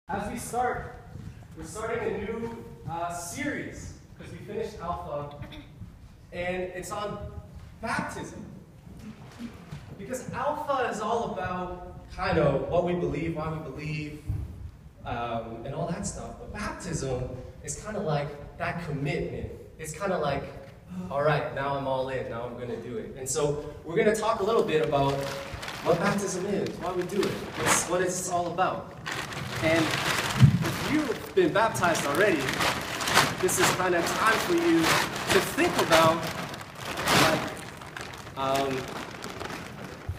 As we start, we're starting a new series because we finished Alpha, and it's on baptism. Because Alpha is all about kind of what we believe, why we believe, and all that stuff. But baptism is kind of like that commitment. It's kind of like, all right, now I'm all in, now I'm going to do it. And so we're going to talk a little bit about what baptism is, why we do it, what it's all about. And if you've been baptized already, this is kind of time for you to think about,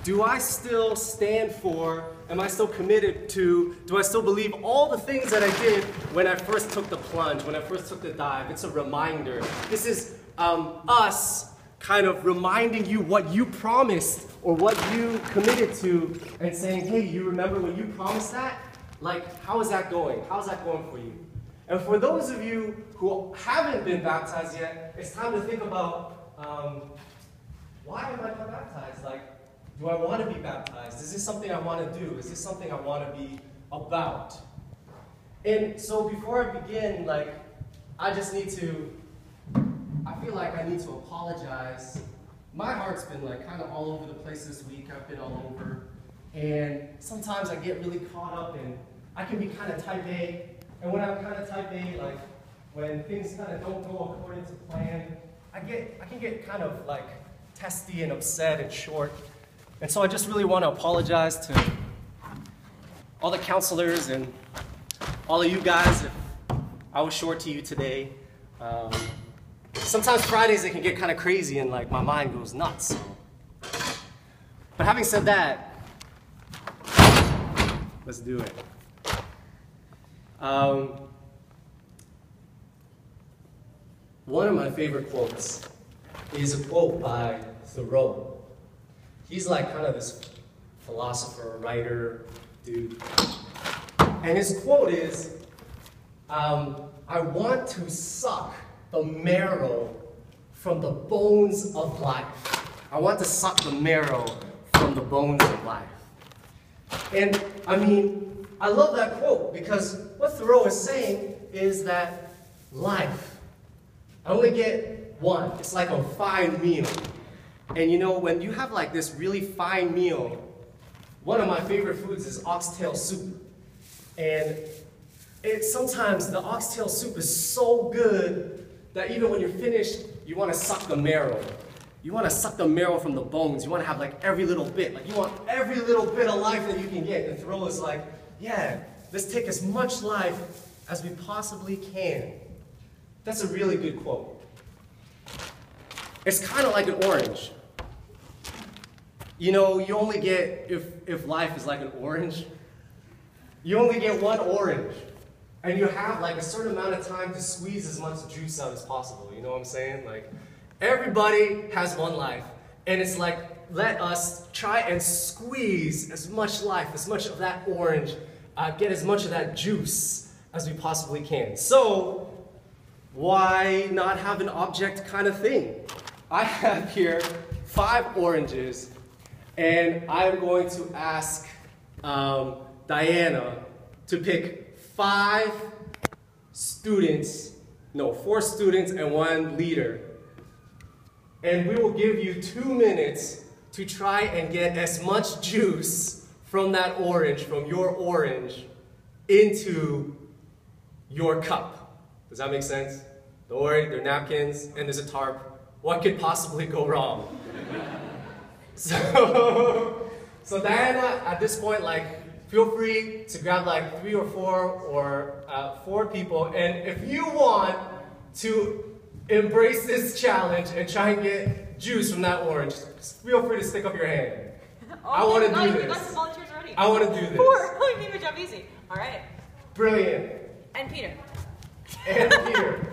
do I still stand for, am I still committed to, do I still believe all the things that I did when I first took the plunge, when I first took the dive? It's a reminder. This is us kind of reminding you what you promised or what you committed to and saying, hey, you remember when you promised that? Like, how is that going? How's that going for you? And for those of you who haven't been baptized yet, it's time to think about, why am I not baptized? Like, do I want to be baptized? Is this something I want to do? Is this something I want to be about? And so before I begin, like, I feel like I need to apologize. My heart's been like kind of all over the place this week. I've been all over. And sometimes I get really caught up in, I can be kind of type A. And when I'm kind of type A, like when things kind of don't go according to plan, I can get kind of like testy and upset and short. And so I just really want to apologize to all the counselors and all of you guys if I was short to you today. Sometimes Fridays it can get kind of crazy and like my mind goes nuts. But having said that, let's do it. One of my favorite quotes is a quote by Thoreau. He's like kind of this philosopher, writer, dude. And his quote is, I want to suck the marrow from the bones of life. I want to suck the marrow from the bones of life. And I mean, I love that quote because what Thoreau is saying is that life, I only get one. It's like a fine meal. And you know, when you have like this really fine meal, one of my favorite foods is oxtail soup. And sometimes the oxtail soup is so good that even when you're finished, you want to suck the marrow. You want to suck the marrow from the bones. You want to have like every little bit. Like you want every little bit of life that you can get. And Thoreau is like, yeah, let's take as much life as we possibly can. That's a really good quote. It's kind of like an orange. You know, you only get, if life is like an orange, you only get one orange. And you have like a certain amount of time to squeeze as much juice out as possible. You know what I'm saying? Like, everybody has one life. And it's like, let us try and squeeze as much life, as much of that orange, get as much of that juice as we possibly can. So, why not have an object kind of thing? I have here 5 oranges, and I'm going to ask Diana to pick 4 students and 1 leader. And we will give you 2 minutes to try and get as much juice from that orange, from your orange, into your cup. Does that make sense? Don't worry, there are napkins, and there's a tarp. What could possibly go wrong? So Diana, at this point, like, feel free to grab like 3 or 4 or 4 people, and if you want to embrace this challenge and try and get juice from that orange, feel free to stick up your hand. I want to do this. We got some volunteers already. I want to do this. 4. We made the job easy. All right. Brilliant. And Peter. And Peter.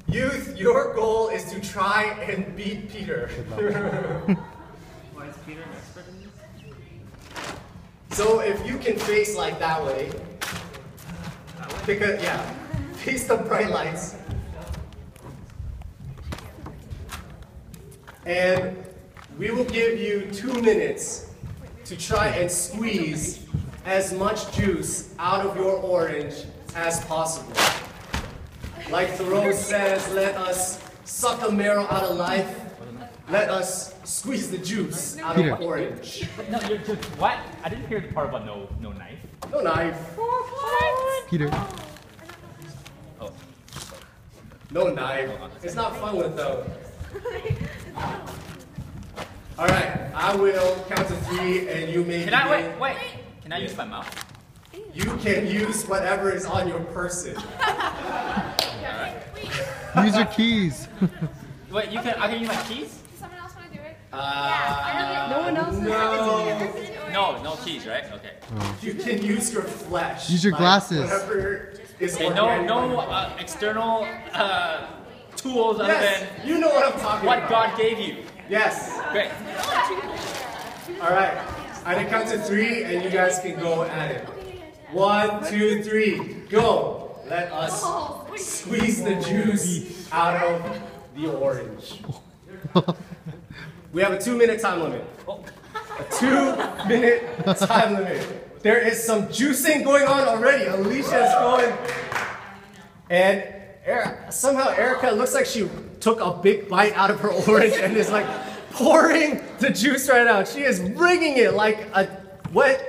Youth, your goal is to try and beat Peter. Why is Peter an expert in this? So if you can face like that way, face the bright lights. And we will give you 2 minutes to try and squeeze as much juice out of your orange as possible. Like Thoreau says, let us suck the marrow out of life. Let us squeeze the juice out Peter. of orange. No, you're just what? I didn't hear the part about no knife. No knife. Peter. Oh. No knife. It's not fun with them. All right, I will count to 3 and you may Can I begin. wait? Can I use my mouth? You can use whatever is on your person. Use your keys. Wait, I can use my keys? Does someone else want to do it? No one else No. No keys, right? Okay. You can use your flesh. Use your glasses. Whatever is Okay, organic. no external tools other Yes, than you know what I'm talking what about. God gave you. Yes. Great. All right. I'm gonna count to 3 and you guys can go at it. 1, 2, 3, go. Let us squeeze the juice out of the orange. We have a 2-minute time limit. A 2-minute time limit. There is some juicing going on already. Alicia is going. And somehow Erica looks like she took a big bite out of her orange and is like pouring the juice right out. She is wringing it like a wet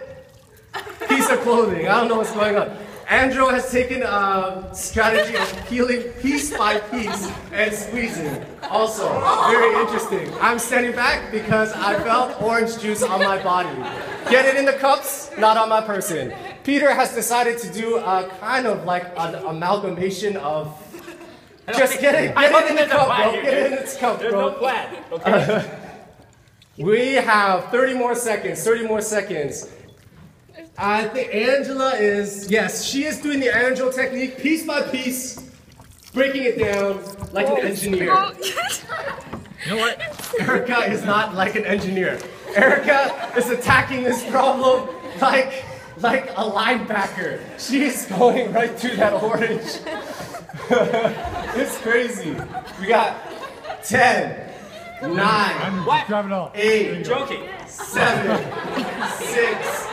piece of clothing. I don't know what's going on. Andrew has taken a strategy of peeling piece by piece and squeezing. Also, very interesting. I'm standing back because I felt orange juice on my body. Get it in the cups, not on my person. Peter has decided to do a kind of like an amalgamation of just get it in the cup, bro. Get it in its cup, There's no bro. plan. Okay. We have 30 more seconds. 30 more seconds. I think Angela is, yes, she is doing the Angel technique piece by piece, breaking it down like an engineer. You know what? Erica is not like an engineer. Erica is attacking this problem like a linebacker. She is going right through that orange. It's crazy. We got 10, 9, What? 8, Joking. 7, 6,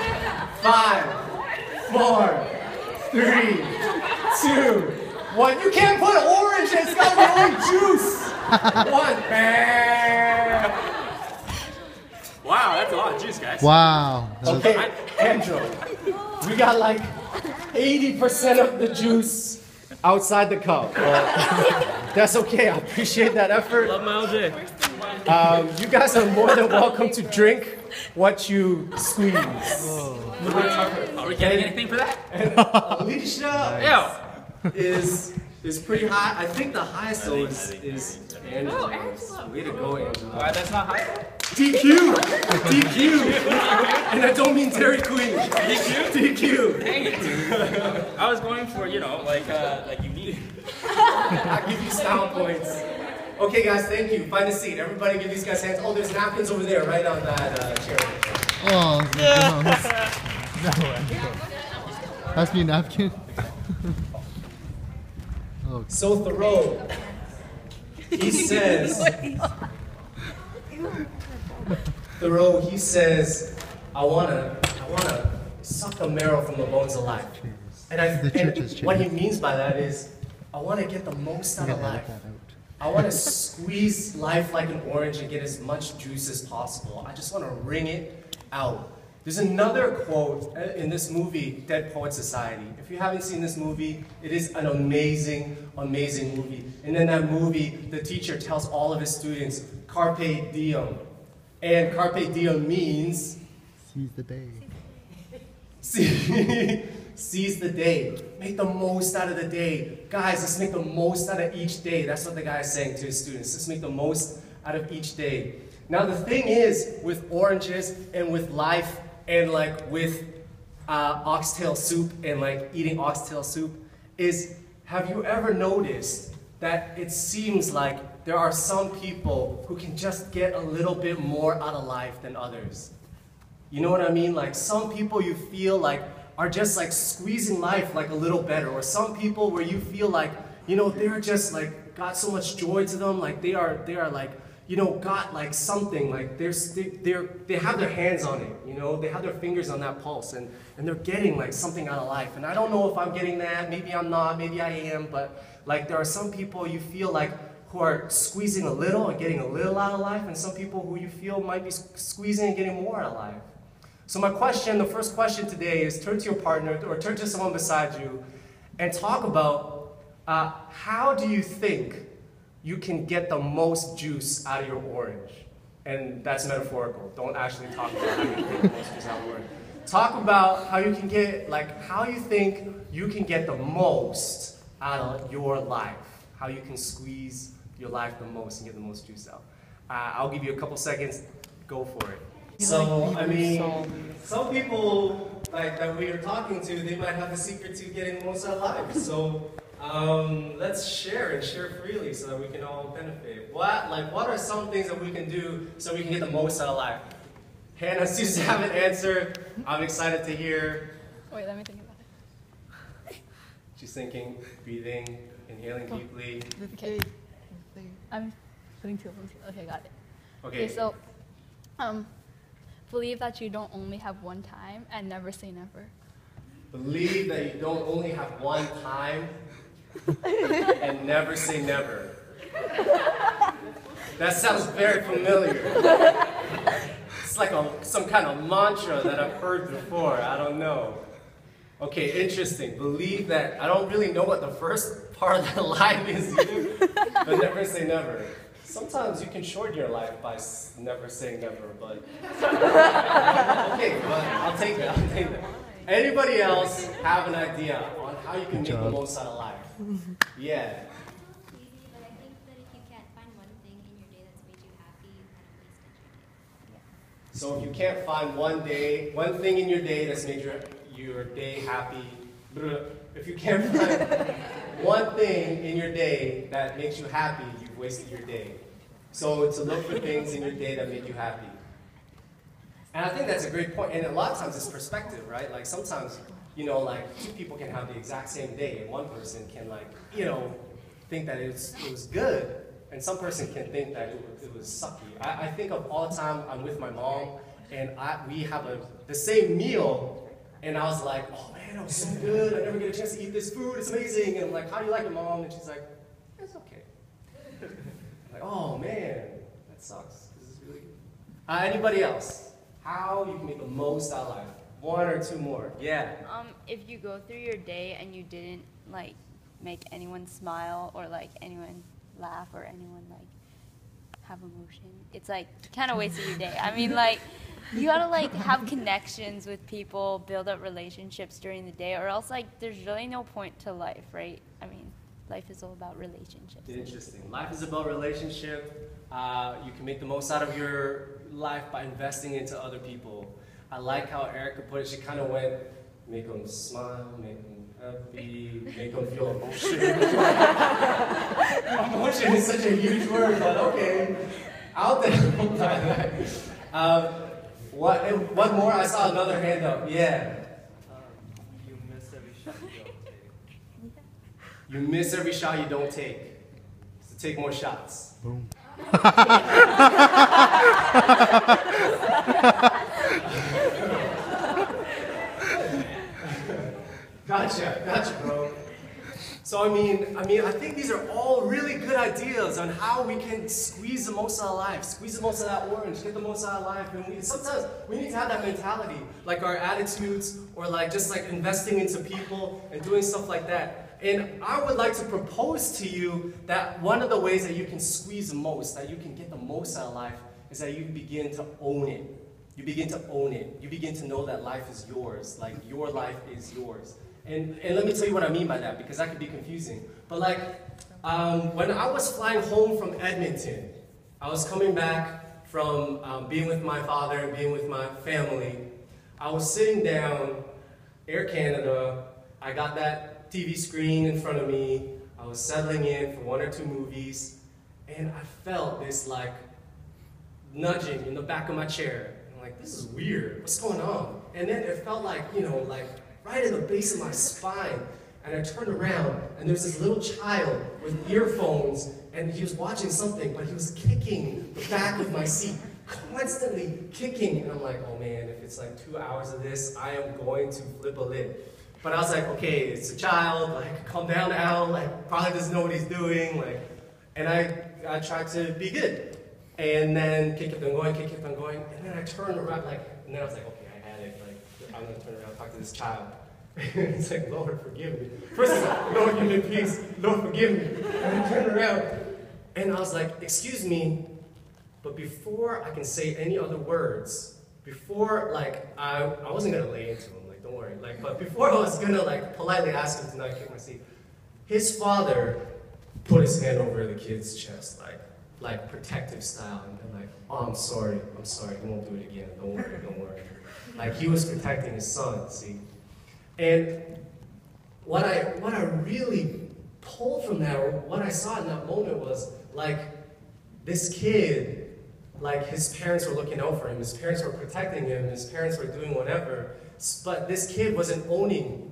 5, 4, 3, 2, 1. You can't put orange, it's got to be only juice. 1. Bam. Wow, that's a lot of juice, guys. Wow. That was- Okay, Andrew, we got like 80% of the juice outside the cup. But that's okay, I appreciate that effort. Love my OJ. You guys are more than welcome to drink what you squeeze. Are we getting anything for that? Alicia is pretty high. I think the highest though is Angela. Way to go, Angela. Why, that's not high? DQ! DQ! And I don't mean Dairy Queen. DQ! Dang it. I was going for, like unique. I'll give you style points. Okay, guys, thank you. Find a seat. Everybody give these guys hands. Oh, there's napkins over there, right on that chair. Oh, gross. No. Pass me a napkin. Oh, So Thoreau, he says, I wanna suck the marrow from the bones of life. And what he means by that is, I wanna get the most out of life. I wanna squeeze life like an orange and get as much juice as possible. I just wanna wring it out. There's another quote in this movie, Dead Poet Society. If you haven't seen this movie, it is an amazing, amazing movie. And in that movie, the teacher tells all of his students, Carpe diem. And Carpe diem means seize the day. seize the day. Make the most out of the day. Guys, let's make the most out of each day. That's what the guy is saying to his students. Let's make the most out of each day. Now the thing is, with oranges and with life and like with oxtail soup and like eating oxtail soup is, have you ever noticed that it seems like there are some people who can just get a little bit more out of life than others? You know what I mean? Like some people you feel like are just like squeezing life like a little better, or some people where you feel like, they're just like got so much joy to them, like they are like, got like something, like they have their hands on it, they have their fingers on that pulse, and they're getting like something out of life. And I don't know if I'm getting that, maybe I'm not, maybe I am, but like there are some people you feel like who are squeezing a little or getting a little out of life, and some people who you feel might be squeezing and getting more out of life. So the first question today is turn to your partner or turn to someone beside you and talk about how do you think you can get the most juice out of your orange? And that's metaphorical. Don't actually talk about how you can get the most juice out of your orange. Talk about how you can get, how you think you can get the most out of your life. How you can squeeze your life the most and get the most juice out. I'll give you a couple seconds. Go for it. So, I mean, some people that we are talking to, they might have the secret to getting the most out of life. So, let's share and share freely so that we can all benefit. What are some things that we can do so we can get the most out of life? Hannah seems to have an answer. I'm excited to hear. Wait, let me think about it. She's thinking, breathing, inhaling deeply. Okay. I'm putting two of them together. Okay, got it. Okay. So, believe that you don't only have one time and never say never. Believe that you don't only have one time and never say never. That sounds very familiar. It's like some kind of mantra that I've heard before. I don't know. Okay, interesting. Believe that. I don't really know what the first part of the line is either, but never say never. Sometimes you can shorten your life by never saying never, but okay, but I'll take that. I'll take that. Anybody else have an idea on how you can make the most out of life? Yeah. Easy, but I think that if you can't find one thing in your day that's made you happy, you kind of wasted your day. So if you can't find one thing in your day that's made your day happy, if you can't find one thing in your day that makes you happy, you've wasted your day. So to look for things in your day that make you happy. And I think that's a great point. And a lot of times it's perspective, right? Like sometimes, two people can have the exact same day, and one person can think that it was good, and some person can think that it was sucky. I think of all the time I'm with my mom, and we have the same meal, and I was like, oh man, it was so good. I never get a chance to eat this food. It's amazing. And I'm like, how do you like it, Mom? And she's like, it's okay. I'm like, oh man, that sucks. This is really good. Anybody else? How you can make the most out of life? One or two more. Yeah. If you go through your day and you didn't make anyone smile or anyone laugh or anyone have emotion, it's kind of wasted your day. I mean, you gotta have connections with people, build up relationships during the day, or else there's really no point to life, right? I mean, life is all about relationships. Interesting. Life is about relationship. You can make the most out of your life by investing into other people. I like how Erica put it. She kind of went, make them smile, make them happy, make them feel emotion. Emotion is such a huge word, but okay. I'll think about that. What more? I saw another hand up. Yeah. You miss every shot you don't take. You miss every shot you don't take. So take more shots. Boom. Gotcha, bro. So I think these are all really good ideas on how we can squeeze the most out of life, squeeze the most out of that orange, get the most out of life. And sometimes we need to have that mentality, our attitudes, or just investing into people and doing stuff like that. And I would like to propose to you that one of the ways that you can squeeze the most, that you can get the most out of life, is that you begin to own it. You begin to own it. You begin to know that life is yours. Your life is yours. And let me tell you what I mean by that, because that could be confusing. But when I was flying home from Edmonton, I was coming back from being with my father and being with my family. I was sitting down, Air Canada. I got that TV screen in front of me. I was settling in for one or two movies, and I felt this nudging in the back of my chair. I'm like, this is weird. What's going on? And then it felt right in the base of my spine. And I turned around, and there was this little child with earphones, and he was watching something, but he was kicking the back of my seat, constantly kicking. And I'm like, oh man, if it's like 2 hours of this, I am going to flip a lid. But I was like, okay, it's a child, like, calm down, Al, like, probably doesn't know what he's doing, like, and I tried to be good. And then kid kept on going, and then I turned around, like, and then I was like, okay, I had it, like, I'm gonna turn around and talk to this child. It's like, Lord, forgive me. First of all, Lord, give me peace. Lord, forgive me. And I turned around, and I was like, excuse me, but before I can say any other words, before, like, I wasn't gonna lay into him, like, don't worry. Like, but before I was gonna, like, politely ask him to not kick my seat, his father put his hand over the kid's chest, like protective style, and then like, oh, I'm sorry, he won't do it again, don't worry. Like, he was protecting his son, see? And what I really pulled from that, or what I saw in that moment was, like, this kid, like, his parents were looking out for him, his parents were protecting him, his parents were doing whatever, but this kid wasn't owning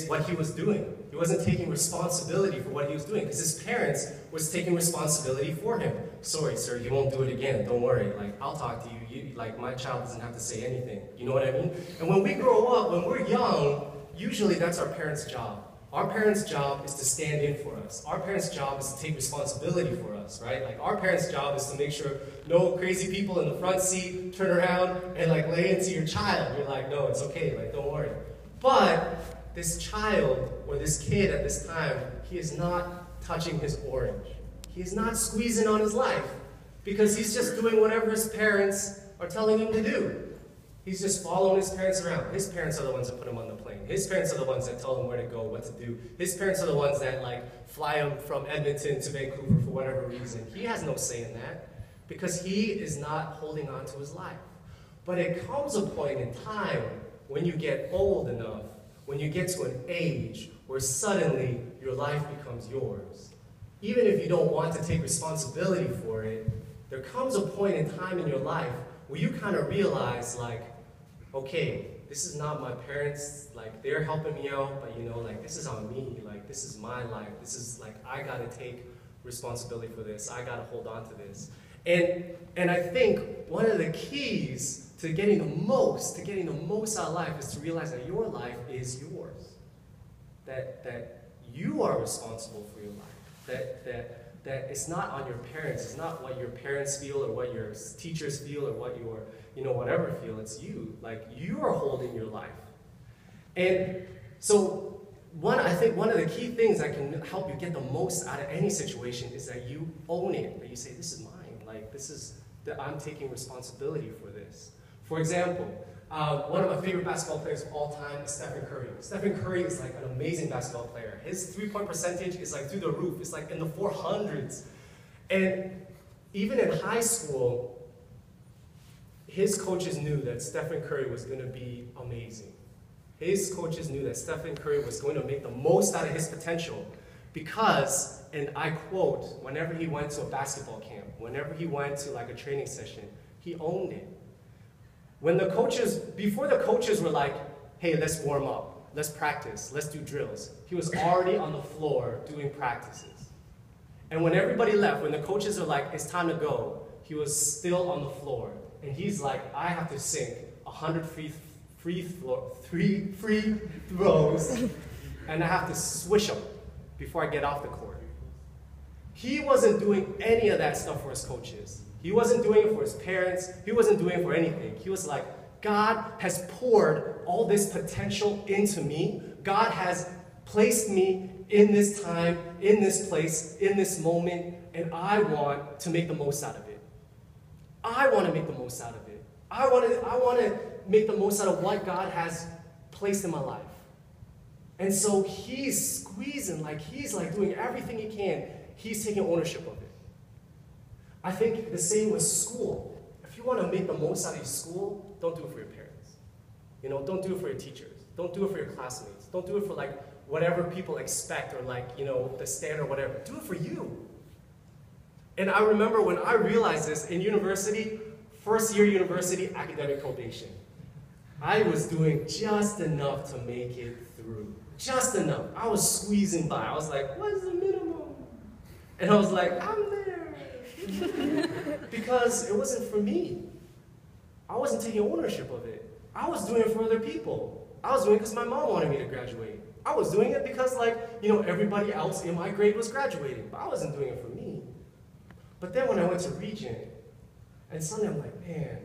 what he was doing. He wasn't taking responsibility for what he was doing, because his parents was taking responsibility for him. Sorry, sir, you won't do it again, don't worry, like, I'll talk to you, like, my child doesn't have to say anything, you know what I mean? And when we grow up, when we're young, usually that's our parents' job. Our parents' job is to stand in for us. Our parents' job is to take responsibility for us, right? Like, our parents' job is to make sure no crazy people in the front seat turn around and, like, lay into your child. You're like, no, it's okay, like, don't worry. But this child, or this kid at this time, he is not touching his orange. He is not squeezing on his life, because he's just doing whatever his parents are telling him to do. He's just following his parents around. His parents are the ones that put him on the plane. His parents are the ones that tell him where to go, what to do. His parents are the ones that, like, fly him from Edmonton to Vancouver for whatever reason. He has no say in that, because he is not holding on to his life. But it comes a point in time when you get old enough, when you get to an age where suddenly your life becomes yours. Even if you don't want to take responsibility for it, there comes a point in time in your life where you kind of realize, like, okay, this is not my parents, like, they're helping me out, but, you know, like, this is on me, like, this is my life, this is, like, I gotta take responsibility for this, I gotta hold on to this. And I think one of the keys to getting the most out of life is to realize that your life is yours. That you are responsible for your life. That it's not on your parents, it's not what your parents feel or what your teachers feel or what your, you know, whatever feel, it's you. Like, you are holding your life. And so I think one of the key things that can help you get the most out of any situation is that you own it, that you say, this is mine, like, this is, that I'm taking responsibility for this. For example, one of my favorite basketball players of all time is Stephen Curry. Stephen Curry is like an amazing basketball player. His three-point percentage is like through the roof. It's like in the 400s. And even in high school, his coaches knew that Stephen Curry was going to be amazing. His coaches knew that Stephen Curry was going to make the most out of his potential because, and I quote, whenever he went to a basketball camp, whenever he went to like a training session, he owned it. When the coaches, before the coaches were like, hey, let's warm up, let's practice, let's do drills, he was already on the floor doing practices. And when everybody left, when the coaches are like, it's time to go, he was still on the floor. And he's like, I have to sink 100 free throws, and I have to swish them before I get off the court. He wasn't doing any of that stuff for his coaches. He wasn't doing it for his parents. He wasn't doing it for anything. He was like, God has poured all this potential into me. God has placed me in this time, in this place, in this moment, and I want to make the most out of it. I want to make the most out of it. I want to make the most out of what God has placed in my life. And so he's squeezing, like he's like doing everything he can. He's taking ownership of it. I think the same with school. If you want to make the most out of your school, don't do it for your parents. You know, don't do it for your teachers. Don't do it for your classmates. Don't do it for like whatever people expect or like, you know, the standard or whatever. Do it for you. And I remember when I realized this in university, first year university, academic probation. I was doing just enough to make it through. Just enough. I was squeezing by. I was like, what is the minimum? And I was like, I'm there. Because it wasn't for me. I wasn't taking ownership of it. I was doing it for other people. I was doing it because my mom wanted me to graduate. I was doing it because, like, you know, everybody else in my grade was graduating. But I wasn't doing it for me. But then when I went to Regent, and suddenly I'm like, man,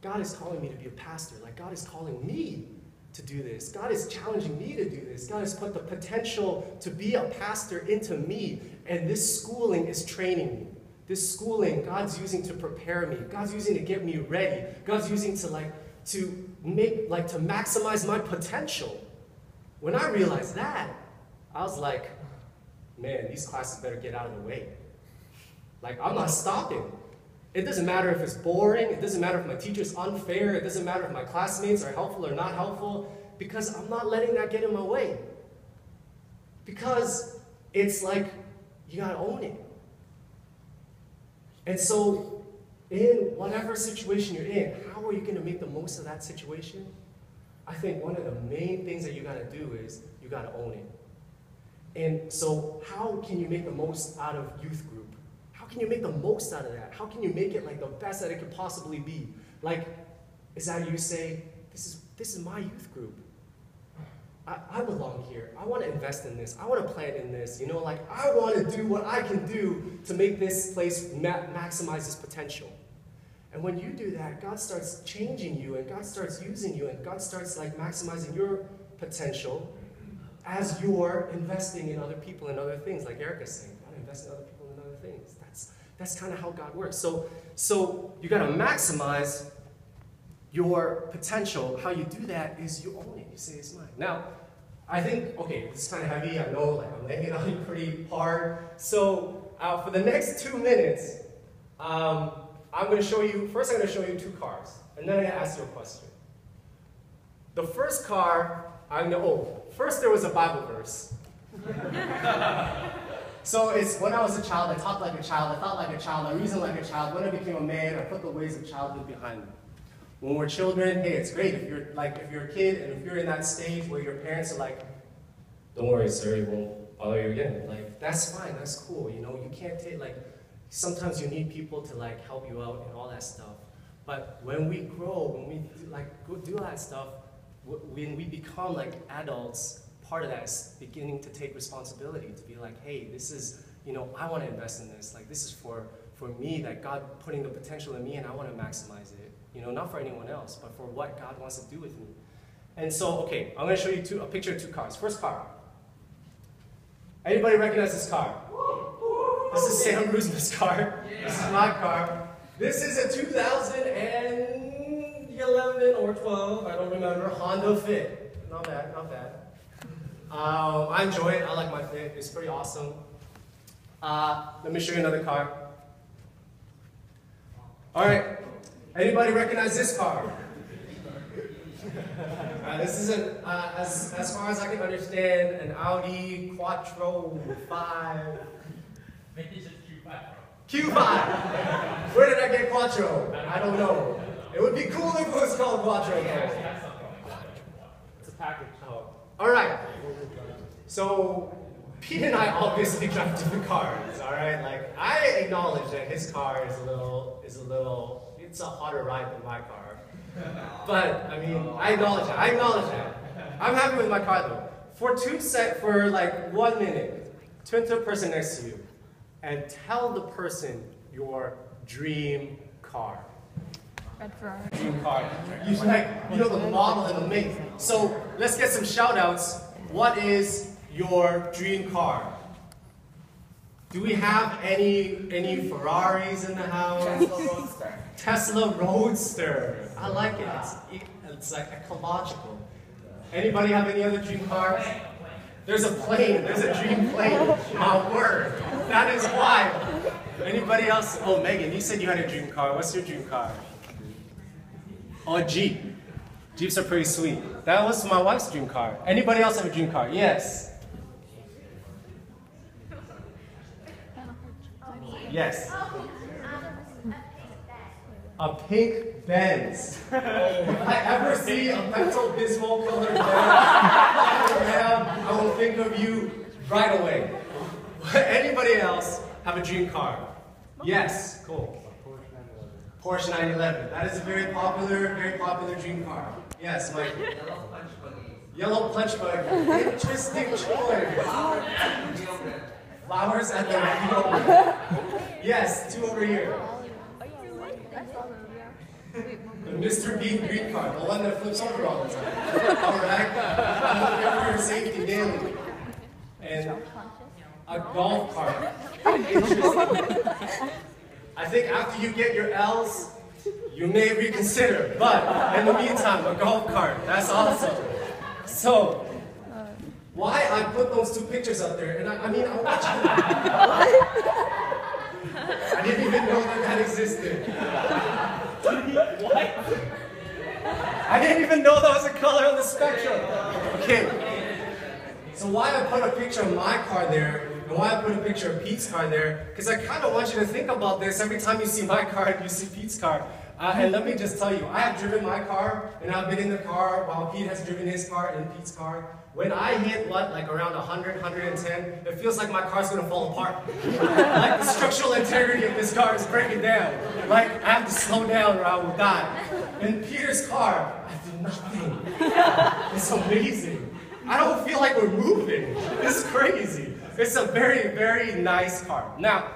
God is calling me to be a pastor. Like, God is calling me to do this. God is challenging me to do this. God has put the potential to be a pastor into me. And this schooling is training me. This schooling, God's using to prepare me. God's using to get me ready. God's using to maximize my potential. When I realized that, I was like, man, these classes better get out of the way. Like, I'm not stopping. It doesn't matter if it's boring. It doesn't matter if my teacher's unfair. It doesn't matter if my classmates are helpful or not helpful, because I'm not letting that get in my way. Because it's like, you gotta own it. And so, in whatever situation you're in, how are you gonna make the most of that situation? I think one of the main things that you gotta do is, you gotta own it. And so, how can you make the most out of youth group? How can you make the most out of that? How can you make it like the best that it could possibly be? Like, is that you say, this is my youth group. I belong here. I want to invest in this. I want to plant in this. You know, like, I want to do what I can do to make this place maximize its potential. And when you do that, God starts changing you, and God starts using you, and God starts like maximizing your potential as you're investing in other people and other things. Like Erica's saying, God invest in other people and other things. That's kind of how God works. So you got to maximize your potential. How you do that is you own it. You say it's mine. Now, I think, okay, this is kind of heavy. I know, like, I'm laying it on you pretty hard. So for the next 2 minutes, I'm going to show you, first I'm going to show you 2 cars, and then I'm going to ask you a question. The first car, first there was a Bible verse. So it's when I was a child, I talked like a child, I thought like a child, I reasoned like a child. When I became a man, I put the ways of childhood behind me. When we're children, hey, it's great if you're a kid and if you're in that stage where your parents are like, don't worry, sir, it won't bother you again. Like, that's fine, that's cool. You know, you can't take, like, sometimes you need people to like help you out and all that stuff. But when we grow, when we go do that stuff, when we become like adults, part of that is beginning to take responsibility, to be like, hey, this is, you know, I want to invest in this. Like, this is for me, like God putting the potential in me, and I want to maximize it. You know, not for anyone else, but for what God wants to do with me. And so, okay, I'm going to show you a picture of 2 cars. First car. Anybody recognize this car? This is Sam Rusman's car. This is my car. This is a 2011 or 12, I don't remember, Honda Fit. Not bad, not bad. I enjoy it. I like my Fit. It's pretty awesome. Let me show you another car. All right. Anybody recognize this car? This is as far as I can understand, an Audi Quattro 5. Q5. Where did I get Quattro? I don't know. It would be cool if it was called Quattro. It's a package. Oh. All right. So Pete and I obviously drive different cars. All right. Like, I acknowledge that his car is a little. It's a hotter ride than my car. But I mean, I acknowledge that. I'm happy with my car though. For 1 minute, turn to a person next to you and tell the person your dream car. Red Ferrari. Dream car. You know the model and the make. So let's get some shout outs. What is your dream car? Do we have any Ferraris in the house? Tesla Roadster. I like it. It's like ecological. Anybody have any other dream cars? There's a plane. There's a dream plane. My word. That is wild. Anybody else? Oh, Megan, you said you had a dream car. What's your dream car? Oh, a Jeep. Jeeps are pretty sweet. That was my wife's dream car. Anybody else have a dream car? Yes. a pink Benz. If I ever see a Pepto-Bismol colored Benz around, I will think of you right away. Anybody else have a dream car? Yes, cool. Porsche 911. That is a very popular dream car. Yes, Mike. Yellow punch buggy. Interesting choice. Flowers at the field. Yes, 2 over here. The Mr. Bean green car, the one that flips over all the time. Alright? For your safety daily. And a golf cart. Interesting. I think after you get your L's, you may reconsider. But in the meantime, a golf cart. That's awesome. So, why I put those 2 pictures up there, and I mean, I watch I didn't even know that existed. What? I didn't even know that was a color on the spectrum. Okay. So why I put a picture of my car there, and why I put a picture of Pete's car there, because I kind of want you to think about this every time you see my car and you see Pete's car. And let me just tell you, I have driven my car, and I've been in the car while Pete has driven his car in Pete's car. When I hit, like around 100, 110, it feels like my car's gonna fall apart. Like the structural integrity of this car is breaking down. Like I have to slow down or I will die. In Peter's car, I do nothing. It's amazing. I don't feel like we're moving. It's crazy. It's a very, very nice car. Now,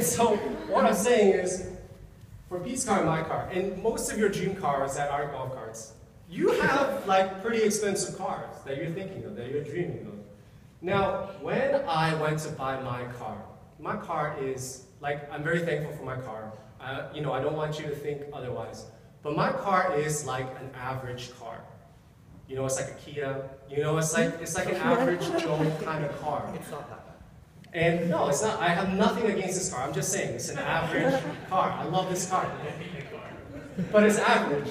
so what I'm saying is, for Pete's car and my car, and most of your dream cars that are golf carts, you have like pretty expensive cars that you're thinking of, that you're dreaming of. Now, when I went to buy my car is, like, I'm very thankful for my car. I don't want you to think otherwise. But my car is like an average car. You know, it's like a Kia. You know, it's like an average Joe kind of car. It's not that bad. And no, it's not. I have nothing against this car. I'm just saying, it's an average car. I love this car. But it's average.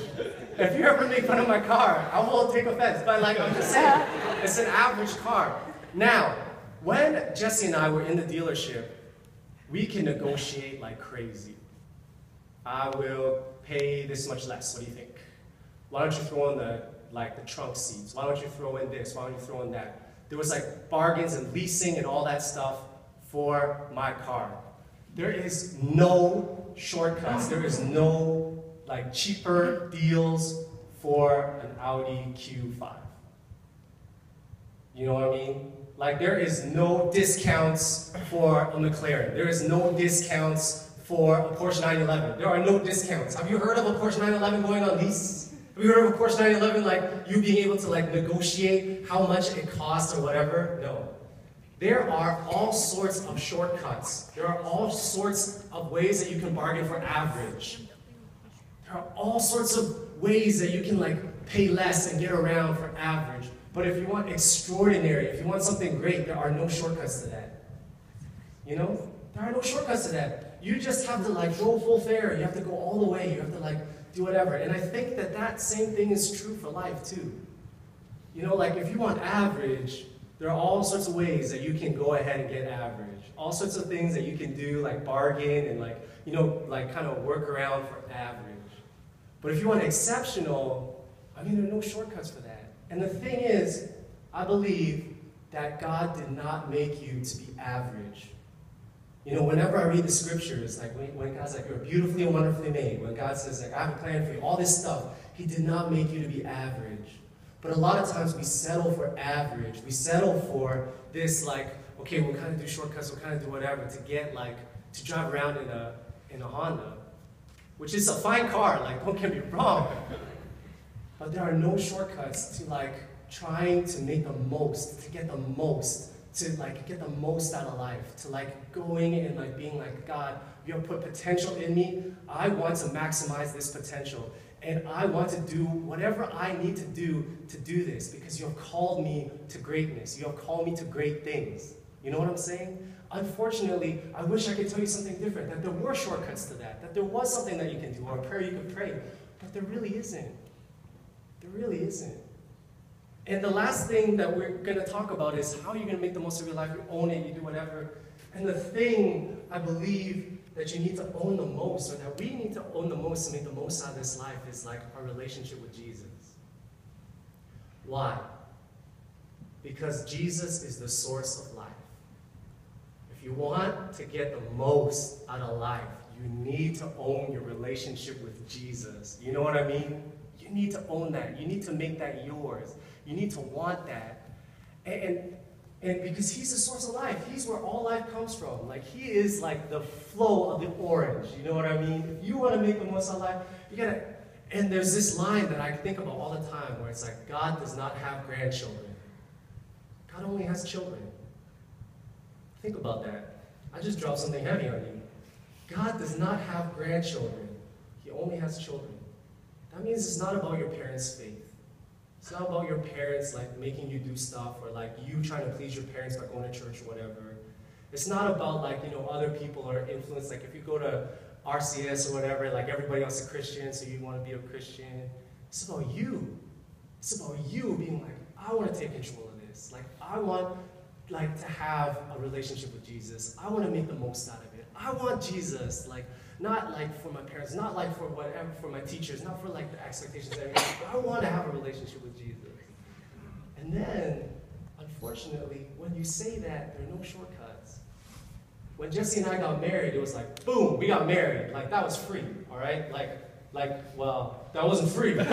If you ever make fun of my car, I won't take offense. But like, I'm just saying, it's an average car. Now, when Jesse and I were in the dealership, we can negotiate like crazy. I will pay this much less. What do you think? Why don't you throw in the trunk seats? Why don't you throw in this? Why don't you throw in that? There was like bargains and leasing and all that stuff for my car. There is no shortcuts. There is no like cheaper deals for an Audi Q5. You know what I mean? Like there is no discounts for a McLaren. There is no discounts for a Porsche 911. There are no discounts. Have you heard of a Porsche 911 going on lease? Have you heard of a Porsche 911, like you being able to like negotiate how much it costs or whatever? No. There are all sorts of shortcuts. There are all sorts of ways that you can bargain for average. There are all sorts of ways that you can like pay less and get around for average. But if you want extraordinary, if you want something great, there are no shortcuts to that. You know? There are no shortcuts to that. You just have to like go full fare. You have to go all the way. You have to like do whatever. And I think that that same thing is true for life too. You know, like if you want average, there are all sorts of ways that you can go ahead and get average. All sorts of things that you can do, like bargain and like, you know, like kind of work around for average. But if you want exceptional, I mean, there are no shortcuts for that. And the thing is, I believe that God did not make you to be average. You know, whenever I read the scriptures, like when God's like, you're beautifully and wonderfully made, when God says, like, I have a plan for you, all this stuff, He did not make you to be average. But a lot of times we settle for average. We settle for this, like, okay, we'll kind of do shortcuts, we'll kind of do whatever to get, like, to drive around in a Honda, which is a fine car, like, don't get me wrong. But there are no shortcuts to, like, trying to make the most, to get the most, to like get the most out of life, to like going and like being like, God, you have put potential in me. I want to maximize this potential. And I want to do whatever I need to do this because you have called me to greatness. You have called me to great things. You know what I'm saying? Unfortunately, I wish I could tell you something different, that there were shortcuts to that there was something that you can do or a prayer you can pray, but there really isn't. There really isn't. And the last thing that we're going to talk about is how you're going to make the most of your life. You own it, you do whatever. And the thing I believe that you need to own the most, or that we need to own the most to make the most out of this life, is like our relationship with Jesus. Why? Because Jesus is the source of life. If you want to get the most out of life, you need to own your relationship with Jesus. You know what I mean? You need to own that. You need to make that yours. You need to want that. And because he's the source of life, he's where all life comes from. Like, he is like the flow of the orange. You know what I mean? If you want to make the most of life, you gotta. And there's this line that I think about all the time where it's like, God does not have grandchildren. God only has children. Think about that. I just dropped something heavy on you. God does not have grandchildren. He only has children. That means it's not about your parents' faith. It's not about your parents like making you do stuff, or like you trying to please your parents by going to church or whatever. It's not about like, other people are influenced. Like if you go to RCS or whatever, like everybody else is a Christian, so you want to be a Christian. It's about you. It's about you being like, I want to take control of this. Like I want like to have a relationship with Jesus. I want to make the most out of it. I want Jesus, like not like for my parents, not like for whatever, for my teachers, not for like the expectations of everything. I want to have a relationship with Jesus. And then, unfortunately, when you say that, there are no shortcuts. When Jesse and I got married, it was like, boom, we got married. Like that was free, all right? Well, that wasn't free. But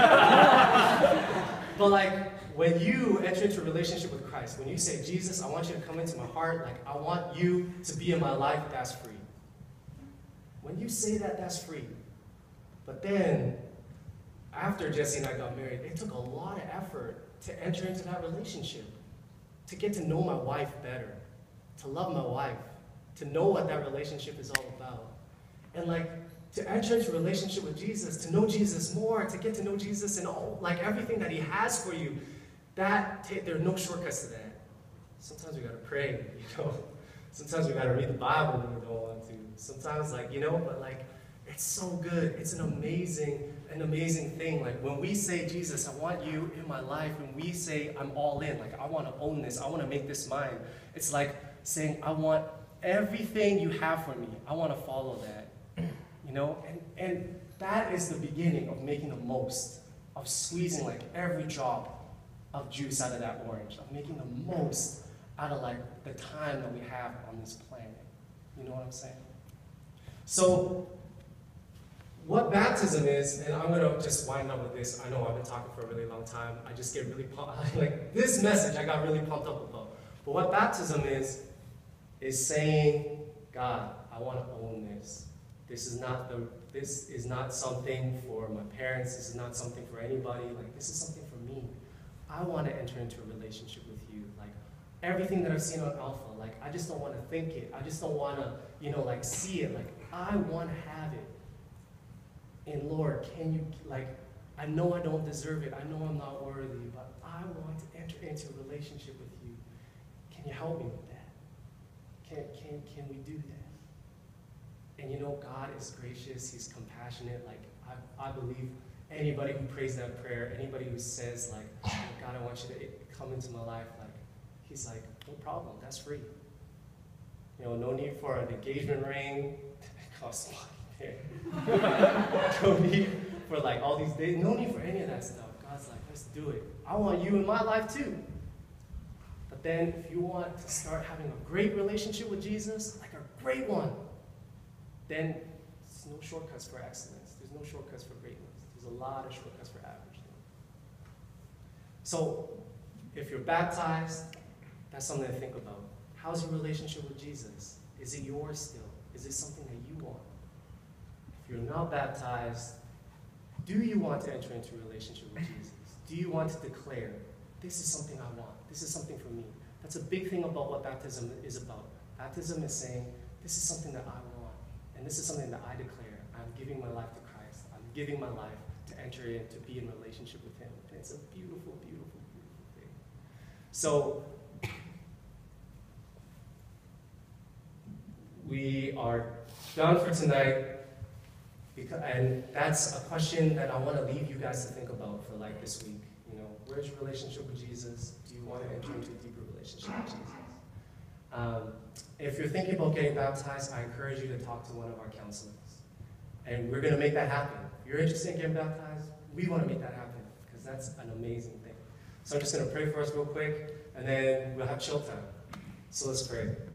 like, when you enter into a relationship with Christ, when you say, Jesus, I want you to come into my heart, like I want you to be in my life, that's free. When you say that, that's free. But then, after Jesse and I got married, it took a lot of effort to enter into that relationship, to get to know my wife better, to love my wife, to know what that relationship is all about. And like, to enter into a relationship with Jesus, to know Jesus more, to get to know Jesus and all, like everything that he has for you, there are no shortcuts to that. Sometimes we gotta pray, Sometimes we gotta read the Bible when we don't want to. Sometimes, but like, it's so good. It's an amazing thing. Like when we say, Jesus, I want you in my life, when we say, I'm all in, like I want to own this, I want to make this mine. It's like saying, I want everything you have for me. I want to follow that. And that is the beginning of making the most, of squeezing like every drop of juice out of that orange, of making the most out of like the time that we have on this planet. You know what I'm saying? So, what baptism is, and I'm gonna just wind up with this. I know I've been talking for a really long time. I just get really pumped, like this message I got really pumped up about. But what baptism is saying, God, I want to own this. This is not something for my parents. This is not something for anybody. Like this is something for me. I want to enter into a relationship with you. Like everything that I've seen on Alpha, like I just don't want to think it. I just don't want to, like see it. Like I want to have it. And Lord, can you, like, I know I don't deserve it. I know I'm not worthy, but I want to enter into a relationship with you. Can you help me with that? Can we do that? And God is gracious, he's compassionate. Like, I believe anybody who prays that prayer, anybody who says, like, oh, God, I want you to come into my life, like, he's like, no problem, that's free. No need for an engagement ring. It costs money. No need for, like, all these days. No need for any of that stuff. God's like, let's do it. I want you in my life, too. But then, if you want to start having a great relationship with Jesus, like a great one, then there's no shortcuts for excellence. There's no shortcuts for greatness. There's a lot of shortcuts for average. So, if you're baptized, that's something to think about. How's your relationship with Jesus? Is it yours still? Is it something that you want? If you're not baptized, do you want to enter into a relationship with Jesus? Do you want to declare, this is something I want. This is something for me. That's a big thing about what baptism is about. Baptism is saying, this is something that I want. And this is something that I declare. I'm giving my life to Christ. I'm giving my life to enter in, to be in relationship with him. And it's a beautiful, beautiful, beautiful thing. So, we are done for tonight. And that's a question that I want to leave you guys to think about for like this week. Where's your relationship with Jesus? Do you want to enter into a deeper relationship with Jesus? If you're thinking about getting baptized, I encourage you to talk to one of our counselors. And we're going to make that happen. If you're interested in getting baptized, we want to make that happen because that's an amazing thing. So I'm just going to pray for us real quick, and then we'll have chill time. So let's pray.